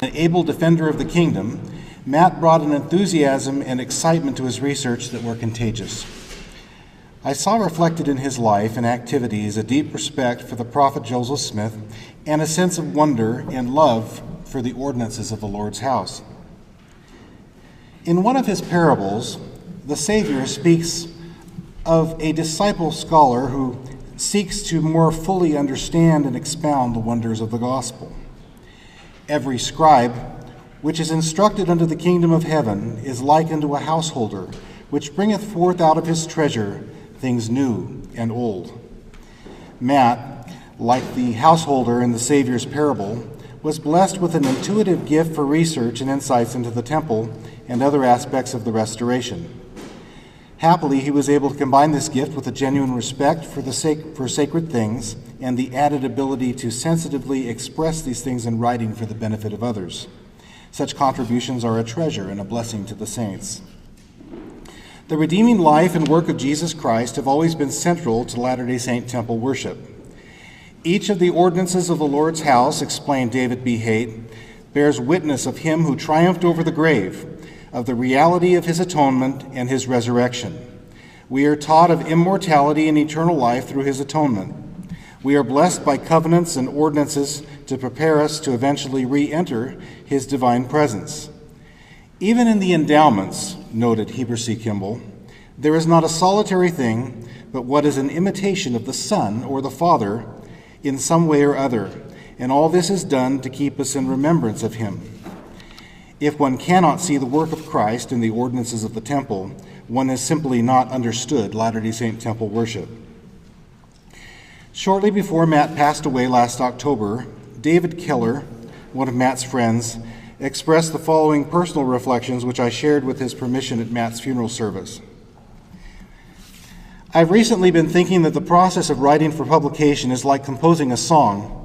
An able defender of the kingdom, Matt brought an enthusiasm and excitement to his research that were contagious. I saw reflected in his life and activities a deep respect for the prophet Joseph Smith and a sense of wonder and love for the ordinances of the Lord's house. In one of his parables, the Savior speaks of a disciple scholar who seeks to more fully understand and expound the wonders of the gospel. Every scribe, which is instructed unto the kingdom of heaven, is like unto a householder, which bringeth forth out of his treasure things new and old. Matt, like the householder in the Savior's parable, was blessed with an intuitive gift for research and insights into the temple and other aspects of the restoration. Happily, he was able to combine this gift with a genuine respect for sacred things and the added ability to sensitively express these things in writing for the benefit of others. Such contributions are a treasure and a blessing to the saints. The redeeming life and work of Jesus Christ have always been central to Latter-day Saint temple worship. Each of the ordinances of the Lord's house, explained David B. Haight, bears witness of him who triumphed over the grave, of the reality of his atonement and his resurrection. We are taught of immortality and eternal life through his atonement. We are blessed by covenants and ordinances to prepare us to eventually re-enter his divine presence. Even in the endowments, noted Heber C. Kimball, there is not a solitary thing, but what is an imitation of the Son or the Father in some way or other, and all this is done to keep us in remembrance of him. If one cannot see the work of Christ in the ordinances of the temple, one has simply not understood Latter-day Saint temple worship. Shortly before Matt passed away last October, David Keller, one of Matt's friends, expressed the following personal reflections, which I shared with his permission at Matt's funeral service. I've recently been thinking that the process of writing for publication is like composing a song.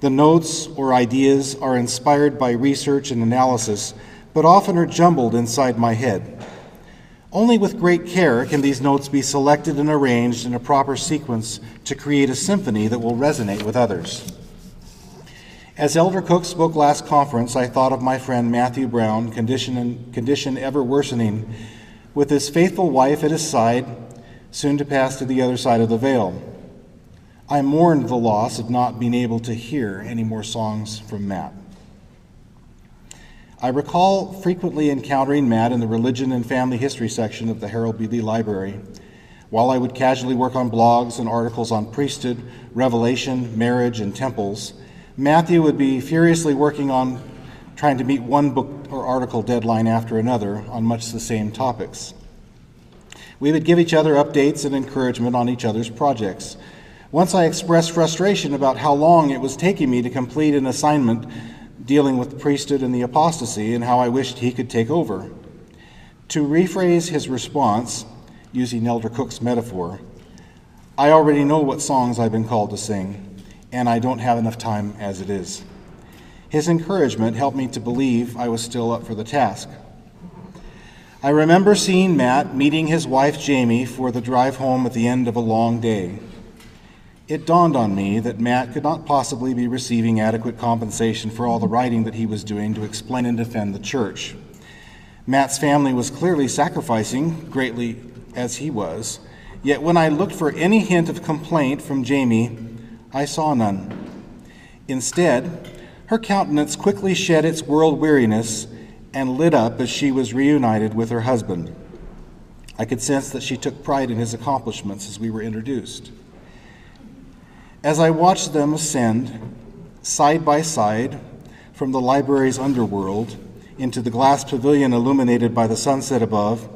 The notes or ideas are inspired by research and analysis, but often are jumbled inside my head. Only with great care can these notes be selected and arranged in a proper sequence to create a symphony that will resonate with others. As Elder Cook spoke last conference, I thought of my friend Matthew Brown, condition ever worsening, with his faithful wife at his side, soon to pass to the other side of the veil. I mourned the loss of not being able to hear any more songs from Matt. I recall frequently encountering Matt in the religion and family history section of the Harold B. Lee Library, while I would casually work on blogs and articles on priesthood, revelation, marriage, and temples. Matthew would be furiously working on trying to meet one book or article deadline after another on much the same topics. We would give each other updates and encouragement on each other's projects. Once I expressed frustration about how long it was taking me to complete an assignment dealing with the priesthood and the apostasy and how I wished he could take over. To rephrase his response, using Elder Cook's metaphor, I already know what songs I've been called to sing, and I don't have enough time as it is. His encouragement helped me to believe I was still up for the task. I remember seeing Matt meeting his wife Jamie for the drive home at the end of a long day. It dawned on me that Matt could not possibly be receiving adequate compensation for all the writing that he was doing to explain and defend the church. Matt's family was clearly sacrificing, greatly as he was, yet when I looked for any hint of complaint from Jamie, I saw none. Instead, her countenance quickly shed its world weariness and lit up as she was reunited with her husband. I could sense that she took pride in his accomplishments as we were introduced. As I watched them ascend, side by side, from the library's underworld into the glass pavilion illuminated by the sunset above,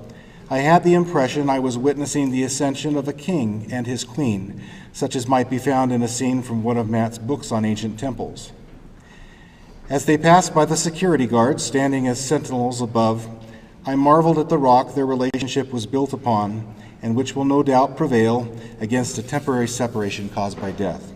I had the impression I was witnessing the ascension of a king and his queen, such as might be found in a scene from one of Matt's books on ancient temples. As they passed by the security guards standing as sentinels above, I marveled at the rock their relationship was built upon, and which will no doubt prevail against a temporary separation caused by death.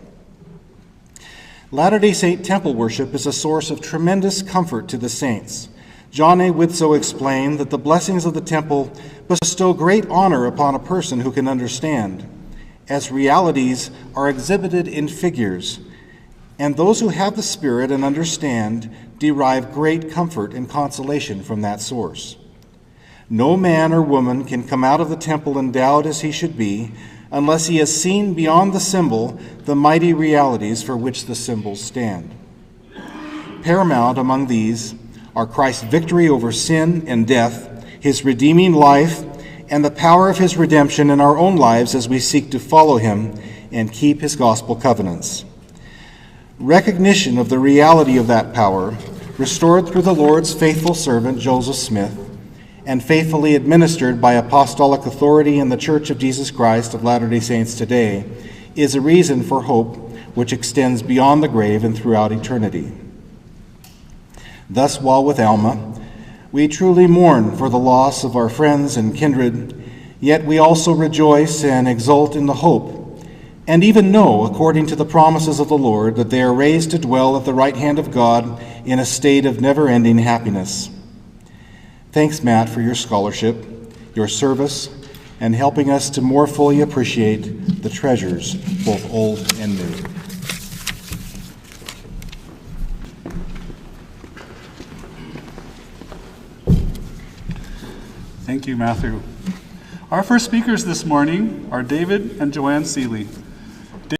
Latter-day Saint temple worship is a source of tremendous comfort to the saints. John A. Widtsoe explained that the blessings of the temple bestow great honor upon a person who can understand, as realities are exhibited in figures, and those who have the Spirit and understand derive great comfort and consolation from that source. No man or woman can come out of the temple endowed as he should be unless he has seen beyond the symbol the mighty realities for which the symbols stand. Paramount among these are Christ's victory over sin and death, his redeeming life, and the power of his redemption in our own lives as we seek to follow him and keep his gospel covenants. Recognition of the reality of that power, restored through the Lord's faithful servant Joseph Smith, and faithfully administered by apostolic authority in the Church of Jesus Christ of Latter-day Saints today, is a reason for hope which extends beyond the grave and throughout eternity. Thus, while with Alma, we truly mourn for the loss of our friends and kindred, yet we also rejoice and exult in the hope, and even know, according to the promises of the Lord, that they are raised to dwell at the right hand of God in a state of never-ending happiness. Thanks, Matt, for your scholarship, your service, and helping us to more fully appreciate the treasures, both old and new. Thank you, Matthew. Our first speakers this morning are David and Joanne Seeley.